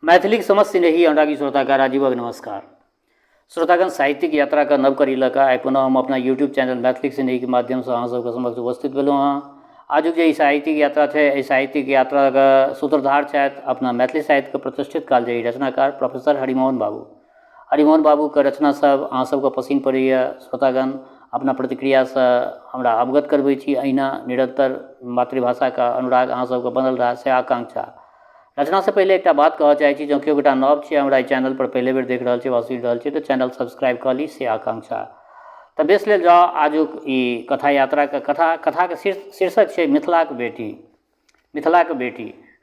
मैथिली समस्त स्नेही अनुरागी श्रोताका राजीवक नमस्कार। श्रोतागण, साहित्यिक यात्रा का नव करी लगा आई पुनः हम अपना यूट्यूब चैनल मैथिली स्नेही के माध्यम से अहाँ सबके समक्ष उपस्थित भेलहुँ हाँ। आजुक जे साहित्यिक यात्रा है, एहि साहित्यिक यात्रा का सूत्रधार छथि अपना मैथिली साहित्य के प्रतिष्ठित कालजयी रचनाकार प्रोफेसर हरिमोहन बाबू। हरिमोहन बाबू के रचना सब अहाँ सबके पसिन पड़ैए। श्रोतागण, अपना प्रतिक्रिया से हमरा अवगत करबै छी। अहिना निरंतर मातृभाषा का अनुराग अहाँ सबके बनल रहा से आकांक्षा। रचना से पहले एक बात कह चाहे छी, जो केओ गोटा नव छै हमरा चैनल पर पहले बेर देख रहा है वा सुनि रहल छै, तो चैनल सब्सक्राइब कर ली से आकांक्षा। तो बेस लेल जाओ आजुक ई कथा यात्रा के कथा के शीर्षक छै मिथिला के बेटी।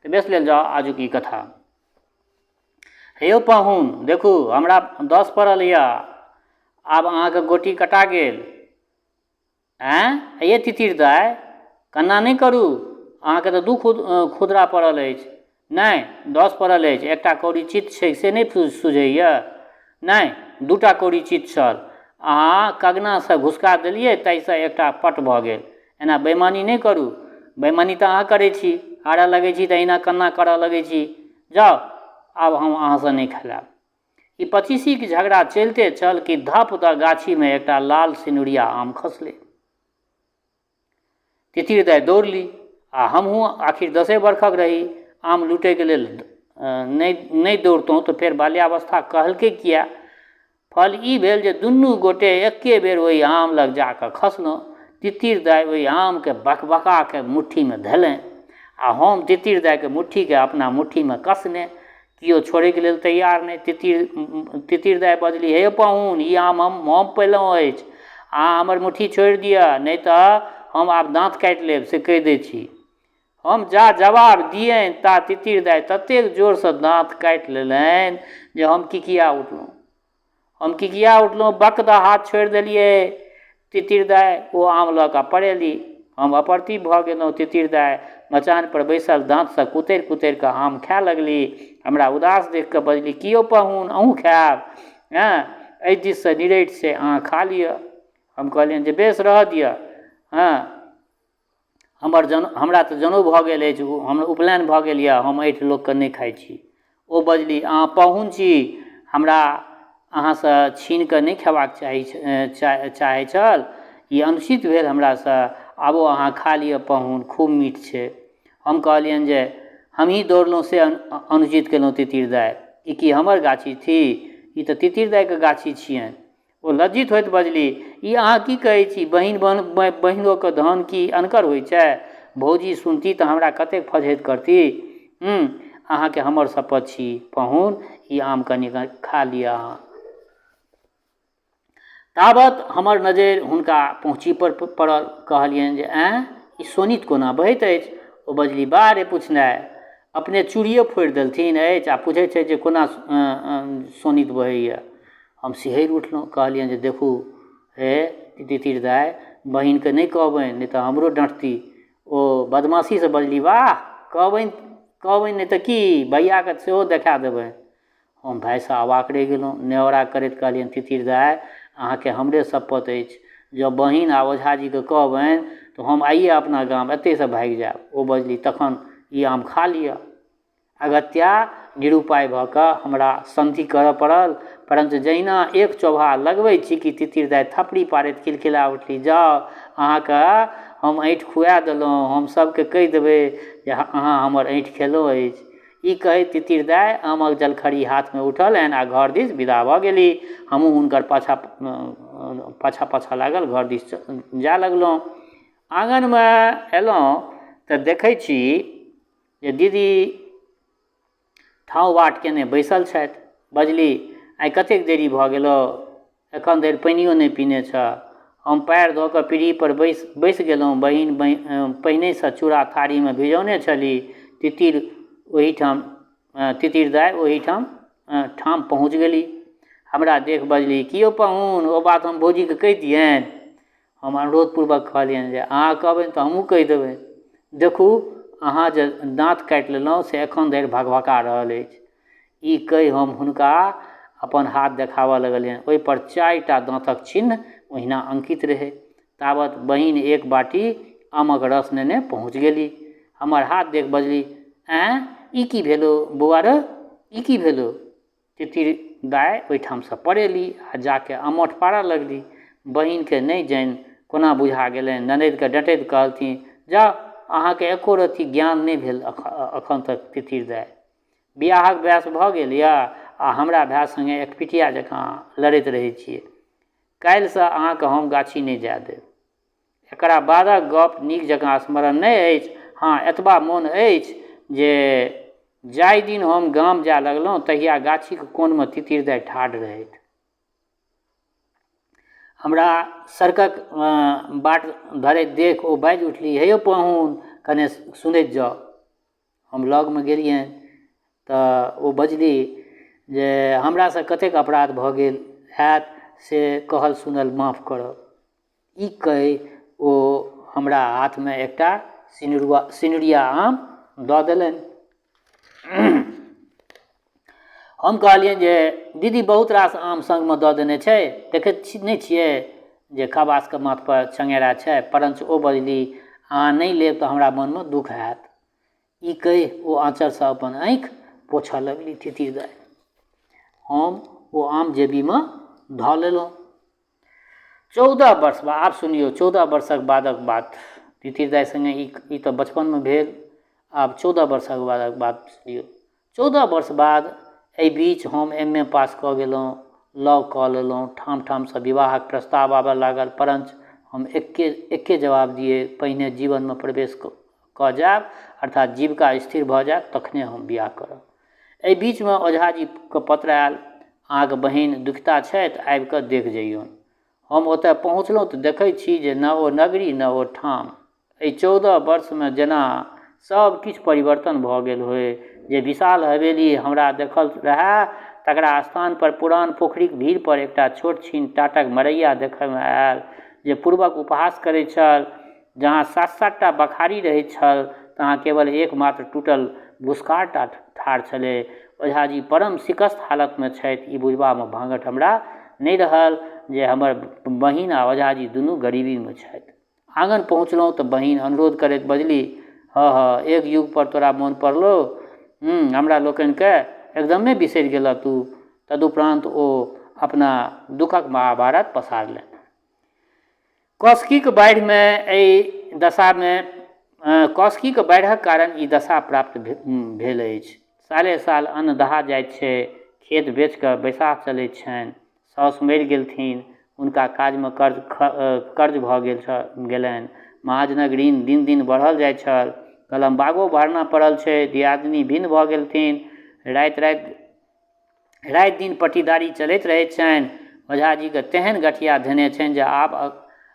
तो बेस लेल जाओ आजुक ई कथा। हे पाहुन, देखू हमरा 10 पड़ल या, आब अहाँके गोटी कटा गेल। ये तितिर दाय, कन्ना नहीं करू, अहाँके तो 2 खुदरा पड़ल अछि। नहीं 10 पड़ल अछि, एकटा कौड़ी चित्त छै से नहीं सुझैया। नहीं 2टा कौड़ी चित्त छल, अहाँ कगना से घुसका देलिए, ताहिसँ एकटा पट भऽ गेल। एना बेईमानी नहीं करू। बेईमानी तो अहाँ करै छी, हारऽ लगै छी तो एना कन्ना करऽ लगै छी। जाओ, आब हम अहाँ से नहीं खेलाब। ई पचीसी के झगड़ा चलते चल कि धप द गाछी में एकटा लाल सिनुरिया आम खसले। तितिर दाय दौड़ली, आ हमहूँ आखिर 10 वर्षक रही। आम लूटे के लेल नहीं दौड़तहुँ तो फिर बाल्यावस्था कहलकै किया। फल ई भेल जे दुनू गोटे एके बेर ओहि आम लग जाकर खसलहुँ। तितिर दाय ओहि आम के बकबका के मुट्ठी में धलें, आ हम तितिर दाय के मुट्ठी के अपना मुट्ठी में कसने। किओ छोड़े के लेल तैयार नहीं। तितिर दाय बजली, हे पाहुन, ई आम हम पेलहुँ अछि, अहाँ हमर मुट्ठी छोड़ि दिअ, नहीं तऽ हम आब दाँत काटि लेब से कहि दै छी। हम जा जवाब दियनि ता तितिर दाय ततेक जोर से दाँत काटि लेलनि जे हम किकिया उठलहुँ। बक द हाथ छोड़ि देलिए। तितिर दाय ओ आम लऽ कऽ पड़ेली। हम अप्रतिभ भऽ गेलहुँ। तितिर दाय मचान पर बैसल दाँत से कुतरि कुतरि कऽ आम खाए लगली। हमरा उदास देख कऽ बजली, कियो पाहुन, अहूँ खाएब? एहि दिस से निरैठ से अहाँ खा लिअ। हम कहलियनि जे बेस रह दिअ। हमरा तऽ जनउ भऽ गेल अछि, हम उपनयन भऽ गेल यऽ, हम एहिठ लोकके नहीं खाइ छी। ओ बजली, अहाँ पाहुन छी, हमरा अहाँसँ छीन कऽ नहीं खेबाक चाहै छल। ई अनुचित भेल हमरासँ। आबो अहाँ खा लिअ पाहुन, खूब मीठ छै। हम कहलियनि जे हमही दौड़लहुँ से अनुचित केलहुँ तितिर दाय। ई की हमर गाछी थी? ई तऽ तितिर दाय के गाछी छियनि। ओ लज्जित होइत बजली, ई अहाँ की कहै छी? बहिनोके धन की अनकर होइ छै? भौजी सुनती तऽ हमरा कतेक फजहति करती। अहाँके हमर शपथ छी पाहुन, ई आम कनि खा लिअ अहाँ। ताबत हमर नजरि हुनका पहुँची पर पड़ल। कहलियनि जे ई सोनित कोना बहैत अछि? ओ बजली, बारे पुछनाइ, अपने चूड़िए फोड़ि देलथिन अछि आ पूछै छै जे कोना सोनित बहैया। हम सिहरि उठलहुँ। कहलियनि जे देखू हे तितिर दाय, बहिनके नहीं कहबनि, नहीं तऽ हमरो डाँटती। ओ बदमाशी से बजली, वाह, कहबनि नहीं तऽ की, भैयाके सेहो देखा देबनि। हम भाइसँ अवाक रहि गेलहुँ। नेहोरा करैत कहलियनि, तितिर दाय, अहाँके हमरे शपथ अछि, जँ बहिन आ ओझाजीके कहबनि तऽ हम आइए अपना गाम एतयसँ भागि जायब। ओ बजली, तखन ई आम खा लिअ। अगत्या निरुपाय भऽ कऽ हमरा संधि करऽ पड़ल। परंतु जहिना एक चोभा लगबै छी कि तितिर दाय थपड़ी पारैत खिलखिला उठली, जाउ, अहाँके हम ऐँठ खुआ देलहुँ, हम सबके कहि देबै जे अहाँ हमर ऐँठ खेलहुँ अछि। ई कहै तितिर दाय आमक जलखड़ी हाथमे उठलनि आ घर दिस विदा भऽ गेली। हमहूँ हुनकर पाछा पाछा लागल घर दिस जाय लगलहुँ। आँगनमे एलहुँ तऽ देखै छी जे दीदी ठाँव बाट केने बैसल छथि। बजली, आइ कतेक देरी भऽ गेलौ, एखन धरि पानियो नहीं पीने छ। हम पैर धऽ कऽ पीढ़ी पर बैस गेलहुँ। बहिन पहिनेसँ चूड़ा थारीमे भिजौने छली। तितिर दाय ओहिठाम पहुँच गेली। हमरा देख बजली, कियो पाहुन, ओ बात हम भौजीके कहि दियनि? हम अनुरोधपूर्वक कहलियनि जे अहाँ कहबनि तऽ हमहूँ कहि देबनि। देखू, अहाँ जे दाँत काटि लेलहुँ से एखन धरि भकभका रहल अछि। ई कहि हम हुनका अपन हाथ देखाबऽ लगलियनि। ओहिपर 4टा दाँतक चिन्ह ओहिना अंकित रहै। ताबत बहिन एक बाटी आमक रस नेने पहुँच गेली। हमर हाथ देख बजली, ई की भेलो बौआ रे? ई की भेलो? तितिर दाइ ओहिठामसँ पड़ेली आ जाके अमठ पारऽ लगली। बहिनके नहि जानि कोना बुझा गेलनि। ननदिके डँटैत कहलथिन, जाउ, अहाँके एको रत्ती ज्ञान नहि भेल एखन तक तितिर दाइ। बिआहक बयस भऽ गेल यऽ आ हमरा भाय सङ्गे एकपिटिया जकाँ लड़ैत रहै छियै। काल्हिसँ अहाँके हम गाछी नहि जाय देब। एकरा बादक गप नीक जकाँ स्मरण नहि अछि। हाँ, एतबा मोन अछि जे जाहि दिन हम गाम जाय लगलहुँ तहिया गाछीके कोनमे तितिर दाइ ठाढ़ रहथि। हमरा सड़कक बाट धरैत देख ओ बाजि उठली, हे यौ पाहुन, कने सुनैत जाउ। हम लगमे गेलियनि तऽ ओ बजली जे हमरासँ कतेक अपराध भऽ गेल हैत से कहल सुनल माफ करब। ई कहि ओ हमरा हाथमे एकटा सिनुरिया आम दऽ देलनि। हम कहलियनि जे दीदी बहुत रास आम सङ्गमे दऽ देने छै, देखैत नहि छियै जे खबासके माथपर चङ्गेरा छै। परञ्च ओ बजली, अहाँ नहि लेब तऽ हमरा मोनमे दुख हैत। ई कहि ओ आँचरसँ अपन आँखि पोछऽ लगली तितिर दाइ। हम ओ आम जेबीमे धऽ लेलहुँ। 14 वर्ष बाद, आब सुनियौ, 14 वर्षक बादक बात। तितिर दाइ सङ्गे ई तऽ बचपनमे भेल। आब 14 वर्षक बादक बात सुनियौ। 14 वर्ष बाद एहि बीच हम MA पास कऽ गेलहुँ, लॉ कऽ लेलहुँ। ठाम ठामसँ विवाहक प्रस्ताव आबऽ लागल, परञ्च हम एके जवाब दिए, पहिने जीवनमे प्रवेश कऽ जायब, अर्थात जीविका स्थिर भऽ जायत तखने हम बिआह करब। एहि बीचमे ओझाजीके पत्र आयल, अहाँके बहिन दुखिता छथि, आबि कऽ देख जइयौन। हम ओतय पहुँचलहुँ तऽ देखै छी जे न ओ नगरी न ओ ठाम। एहि 14 वर्षमे जेना सब किछु परिवर्तन भऽ गेल होय। जे विशाल हवेली हमरा देखल रहए तकरा स्थान पर पुरान पोखरिक भीड़ पर एकटा छोट छीन टाटक मरैया देखयमे आयल, जे पूर्वक उपहास करैत छल। जहाँ 7-7 टा बखारी रहैत छल तहाँ केवल एकमात्र टूटल भुसखार टा ठाढ़ छलै। ओझाजी परम शिकस्त हालतमे छथि, ई बुझबामे भाँगट हमरा नहि रहल जे हमर बहिन आ ओझाजी दुनू गरीबीमे छथि। आँगन पहुँचलहुँ तऽ बहिन अनुरोध करैत बजली, हाँ, एक युग पर तोरा मोन पड़लो, हमरा लोकनिके एकदमे बिसरि गेलऽ तू। तदुपरान्त ओ अपना दुखक महाभारत पसारलनि। कौशिकीक बाढ़िमे एहि दशामे कौशिकीके बाढ़िक कारण ई दशा प्राप्त भेल अछि। साले साल अन्न दहा जाइत छै, खेत बेच कऽ बैसाख चलैत छनि। साउस मरि गेलथिन, हुनका काजमे कर्ज भऽ गेलनि। महाजनक ऋण दिन दिन बढ़ल जाइत छल। कलम बागो भरना पड़ल छै। दियादनी भिन्न भऽ गेलथिन। राति दिन पट्टीदारी चलैत रहैत छनि। ओझाजीके तेहन गठिया धेने छनि जे आब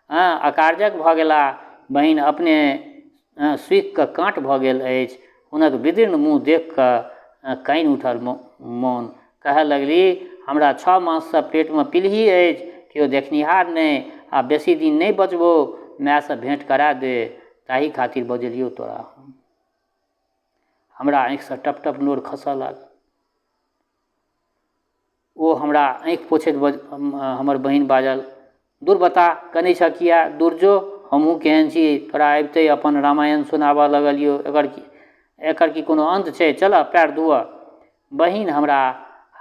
अकार्यक भऽ गेलाह। बहिन अपने सूखि कऽ काँट भऽ गेल अछि। हुनक विदीर्ण मुँह देख कऽ कानि उठल मोन। कहऽ लगली, हमरा 6 माससँ पेटमे पिल्ही अछि, केओ देखनिहार नहि, आ बेसी दिन नहि बचबो। मायसँ भेँट करा दे, ताहि खातिर बजेलियौ तोरा। हमरा आँखिसँ टप टप नोर खसऽ लागल। ओ हमरा आँखि पोछैत हमर बहिन बाजल, दूर बता, कनै छऽ किया? दूर जो, हमहूँ केहन छी, तोरा अबिते अपन रामायण सुनाबऽ लगलियौ। एकर की कोनो अंत छै? चलऽ पैर धुअ। बहिन हमरा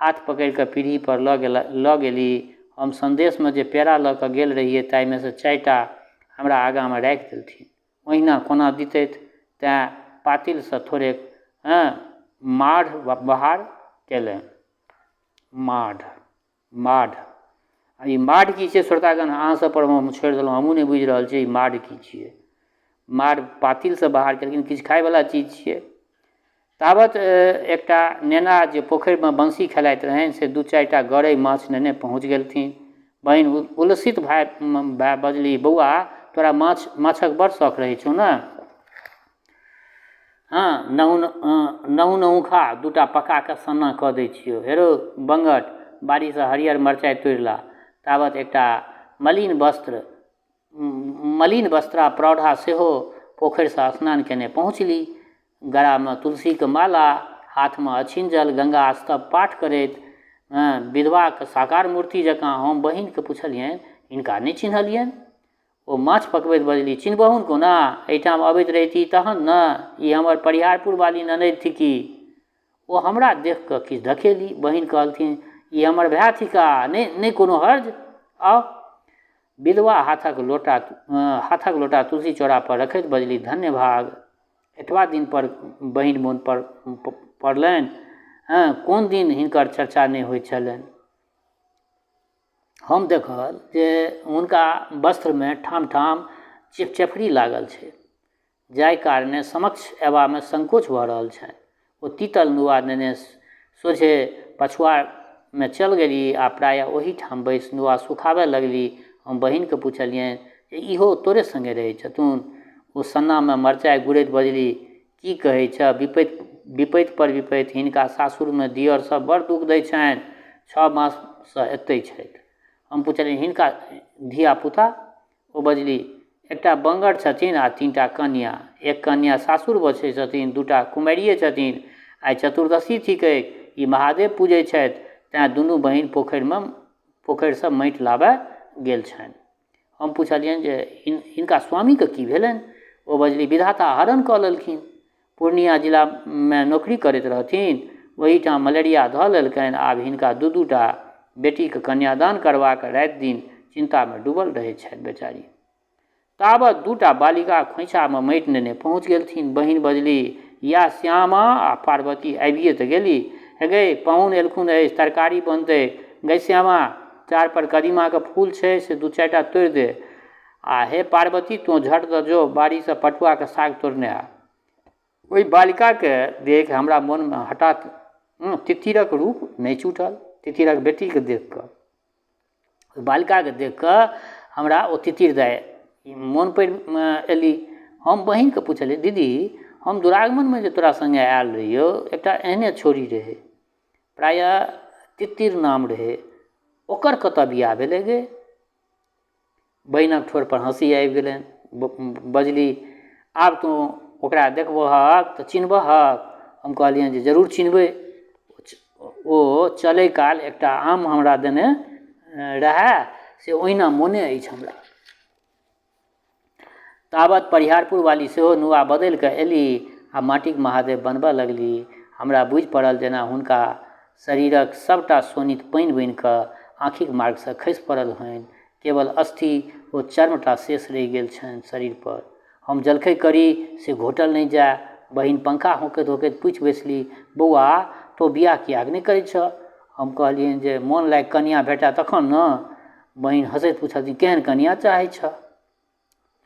हाथ पकड़ि कऽ पीढ़ी पर लऽ गेली। हम संदेशमे जे पेड़ा लऽ कऽ गेल रहियै ताहिमे सँ 4 टा हमरा आगाँमे राखि देलथिन। ओहिना कोना दितथि, तेँ पातिलसँ थोड़ेक माढ़ बहार केलनि। माढ़ ई माढ़ की छै श्रोतागण? अहाँसभ पर हम छोड़ि देलहुँ, हमहूँ नहि बुझि रहल छियै ई माढ़ की छियै। माढ़ पातिलसँ बाहर केलखिन, किछु खायवला चीज छियै। ताबत एकटा नेना जे पोखरिमे बंसी खेलाइत रहनि से 2-4 टा गरइ माछ नेने पहुँच गेलथिन। बहिन उलसित भए बजली, बौआ, तोरा माछक बड़ शौक रहै छौ ने? हाँ, नहु खा, 2 टा पका कऽ सन्ना कऽ दै छियौ। हेरो बंगट, बाड़ीसँ हरियर मरचाइ तोड़ि ला। ताबत एकटा मलिन वस्त्रा प्रौढ़ा सेहो पोखरिसँ स्नान केने पहुँचली। गलामे तुलसीके माला, हाथमे अछिंजल, गंगा स्तव पाठ करैत विधवाक साकार मूर्ति जकाँ। हम बहिनके पुछलियनि, हिनका नहि चिन्हलियनि? ओ माछ पकबैत बजली, चिन्हबहुन कोना, एहिठाम अबैत रहिती तहन ने, ई हमर परिहारपुर वाली ननदि थिकी। ओ हमरा देख कऽ किछु धखेली। बहिन कहलथिन ई हमर भाय थिका, नहि कोनो हर्ज, आउ। विधवा हाथक लोटा तुलसी चौरा पर रखैत बजली धन्य भाग। एतबा दिन पर बहिन मोन पर पड़लनि। कोन दिन हिनकर चर्चा नहि होइत छलनि। हम देखल जे हुनका वस्त्रमे ठाम ठाम चिपचेफरी लागल छै, जाहि कारणे समक्ष अयबामे संकोच भऽ रहल छनि। ओ तीतल नुआ नेने सोझे पछुआरमे चल गेली आ प्रायः ओहीठाम बैसि नुआ सुखाबय लगली। हम बहिनके पुछलियनि जे इहो तोरे सङ्गे रहै छथुन? ओ सन्नामे मरचाइ गुड़ैत बजली की कहै छ, विपैत पर विपैत हिनका सासुरमे दिअर सब बड़ दुख दै छनि, 6 माससँ एतै छथि। हम पुछलियनि हिनका धिया पुता? ओ बजली एकटा बंगर छथिन आ 3टा कन्या। एक कन्या सासुर बसै छथिन, 2टा कुमारिये छथिन। आइ चतुर्दशी थिकै, ई महादेव पूजै छथि, तेँ दुनू बहिन पोखरिसँ माटि लाबय गेल छनि। हम पुछलियनि जे हिनका स्वामीके की भेलनि? ओ बजली विधाता हरण कऽ लेलखिन। पूर्णिया जिलामे नौकरी करैत रहथिन, ओहीठाम मलेरिया धऽ लेलकनि। आब हिनका 2-2टा बेटीके कन्यादान करबाक राति दिन चिन्तामे डूबल रहै छथि बेचारी। ताबत 2टा बालिका खोइछामे माटि नेने पहुँच गेलथिन। बहिन बजली या श्यामा आ पार्वती आबिये तऽ गेली। हे पाहुन एलखुन अछि, तरकारी बनतै। गै श्यामा, 4 पर कदीमाके फूल छै से 2-4टा तोड़ि दे। आ हे पार्वती, तू झट दऽ जो बाड़ीसँ पटुआके साग तोड़ने आ। ओहि बालिकाके देख हमरा मोनमे हठात तितिरक रूप नहि छूटल। तितिरक बेटीके देख कऽ, ओहि बालिकाके देख कऽ हमरा ओ तितिर दाय मोन पड़ि एली। हम बहिनके पुछलियै दीदी, हम दुरागमनमे जे तोरा सङ्गे आयल रहियौ, एकटा एहने छोड़ी रहै, प्रायः तितिर नाम रहै, ओकर कतऽ बियाह भेलै गे? बहिनक ठोर पर हँसी आबि गेलनि। बजली आब तू ओकरा देखबहक तऽ चिन्हबहक। हम कहलियनि जे जरूर चिन्हबै। ओ चलै काल एकटा आम हमरा देने रहै, से ओहिना मोने अछि हमरा। ताबत परिहारपुर वाली सेहो नुआ बदलि कऽ एली आ माटिक महादेव बनबऽ लगली। हमरा बुझि पड़ल जेना हुनका शरीरक सबटा सोनित पानि बनि कऽ आँखिक मार्गसँ खसि पड़ल हनि। केवल अस्थि ओ चर्मटा शेष रहि गेल छनि शरीर पर। हम जलखै करी से घोटल नहि जाय। बहिन पंखा होकैत होकैत पूछि बैसली बौआ, तो बियाह किएक नहि करै छ? हम कहलियनि जे मोन लागि कनिआँ भेटय तखन ने। बहिन हँसैत पुछलथिन केहन कनिआँ चाहै छ?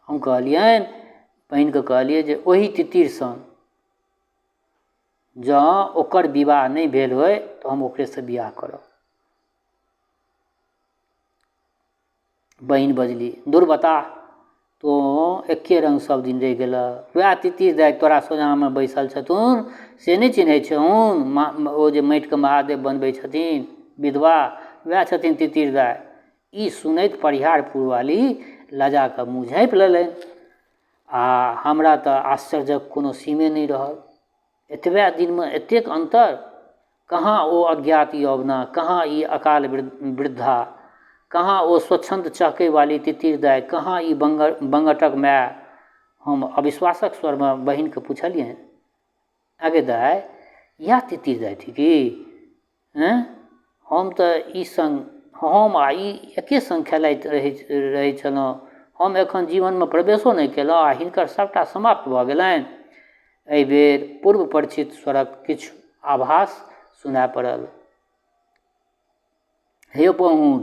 हम कहलियनि, बहिनके कहलियै जे ओही तितिर सन। जँ ओकर विवाह नहि भेल होय तऽ हम ओकरेसँ बियाह करब। बहिन बजली दूर बता, तो एके रंग सब दिन रहि गेल। वएह तितिर दाइ तोरा सोझाँमे बैसल छथुन से नहि चिन्है छहुन? ओ जे माटिके महादेव बनबै छथिन विधवा, वएह छथिन तितिर दाइ। ई सुनैत परिहारपुर वाली लजा कऽ मुँह झाँपि लेलनि आ हमरा तऽ आश्चर्यक कोनो सीमे नहि रहल। एतबे दिनमे एतेक अन्तर? कहाँ ओ अज्ञात यौवना, कहाँ ई अकाल वृद्धा, कहाँ ओ स्वच्छन्द चहकै वाली तितिर दाइ, कहाँ ई बंगटक माय? हम अविश्वासक स्वरमे बहिनके पुछलियनि आगे दाइ, इएह तितिर दाइ थी की? हम तऽ ई संग हम आ ई एके संग खेलाइत रहै छलहुँ। हम एखन जीवनमे प्रवेशो नहि केलहुँ आ हिनकर सबटा समाप्त भऽ गेलनि। एहि बेर पूर्व परिचित स्वरक किछु आभास सुनाय पड़ल। हे पाहुन,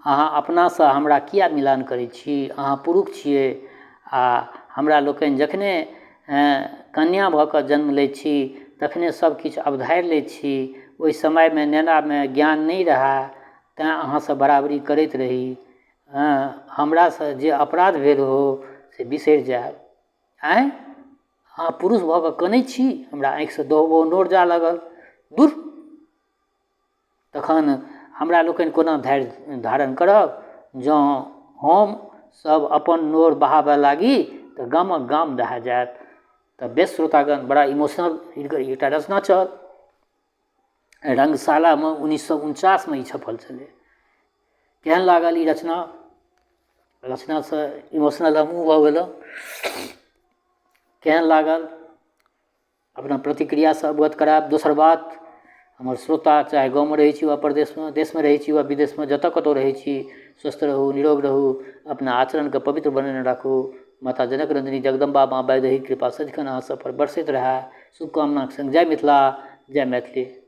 अहाँ अपनासँ हमरा किया मिलान करै छी? अहाँ पुरुष छियै आ हमरा लोकनि जखने कन्या भऽ कऽ जन्म लै छी तखने सब किछु अवधारि लै छी। ओहि समयमे नेनामे ज्ञान नहि रहै, तेँ अहाँसँ बराबरी करैत रही। हमरासँ जे अपराध भेल हो से बिसरि जायब। आँय, अहाँ पुरुष भऽ कऽ कनै छी? हमरा आँखिसँ दहो नोर जा लगल। दूर! तखन हमरा लोकनि कोना धैर्य धारण करब? जँ हम सब अपन नोर बहाबऽ लागी तऽ गामक गाम दहा जायत। तऽ बेस श्रोतागण, बड़ा इमोशनल हिनकर एकटा रचना छल। रंगशालामे 1949में ई छपल छलै। केहन लागल ई रचना? रचनासँ इमोशनल हमहूँ भऽ गेलहुँ। केहन लागल? अपना प्रतिक्रियासँ अवगत करायब। दोसर बात, हमर श्रोता चाहे गाँवमे रहै छी वा प्रदेशमे, देशमे रहै छी वा विदेशमे, जतऽ कतौ रहै छी, स्वस्थ रहू, निरोग रहू, अपना आचरणके पवित्र बनेने राखू। माता जनक नन्दिनी जगदम्बा माँ वैदेही कृपा सदिखन अहाँ सब पर बरसैत रहए। शुभकामनाक संग जय मिथिला, जय मैथिली।